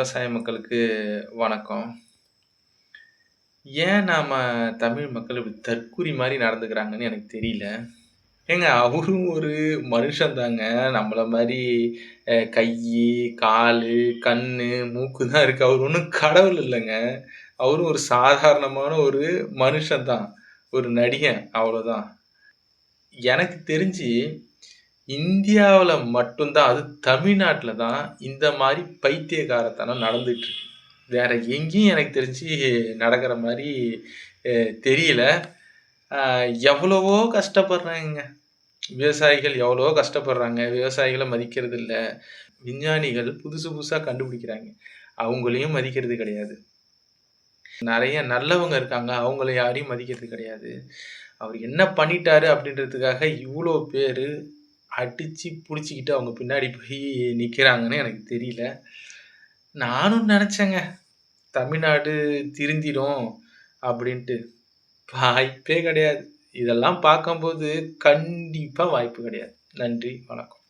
விவசாய மக்களுக்கு வணக்கம். ஏன் நாம தமிழ் மக்கள் இப்படி தற்குறி மாரி நடந்துக்கிறாங்கன்னு எனக்கு தெரியல. ஏங்க அவரும் ஒரு மனுஷன் தாங்க. நம்மள மாரி கையி, காலு, கண்ணு, மூக்கு தான் இருக்கு. அவரு ஒண்ணும் கடவுள் இல்லங்க. அவரும் ஒரு சாதாரணமான ஒரு மனுஷன் தான். ஒரு நடிகன் அவ்வளோதான். எனக்கு தெரிஞ்சு இந்தியாவுல மட்டும் தான், அதுவும் தமிழ்நாட்டுல தான் இந்த மாரி பைத்தியக்காரத்தனம் நடந்துட்டு இருக்கு. வேற எங்கேயும் எனக்கு தெரிஞ்சு நடக்கிற மாரி அ தெரியல. அ எவ்வளவோ கஷ்டப்படுறாங்கங்க. விவசாயிகள் எவ்வளவோ கஷ்டப்படுறாங்க. விவசாயிகள மதிக்கிறது இல்ல. விஞ்ஞானிகள் புதுசு புதுசா கண்டுபிடிக்கிறாங்க. அவங்களையும் மதிக்கிறது கிடையாது. நெறைய நல்லவங்க இருக்காங்க. அவங்கள யாரையும் மதிக்கிறது கிடையாது. அவரு என்ன பண்ணிட்டாரு அப்படின்றதுக்காக இவ்ளோ பேரு அடிச்சு புடிச்சுக்கிட்டு அவங்க பின்னாடி போய் நிக்கிறாங்கன்னு எனக்கு தெரியல. நானும் நெனச்சேங்க, தமிழ்நாடு திருந்திடும் அப்படின்ட்டு. வாய்ப்பே கிடையாது. இதெல்லாம் பார்க்கும்போது கண்டிப்பா வாய்ப்பு கிடையாது. நன்றி, வணக்கம்.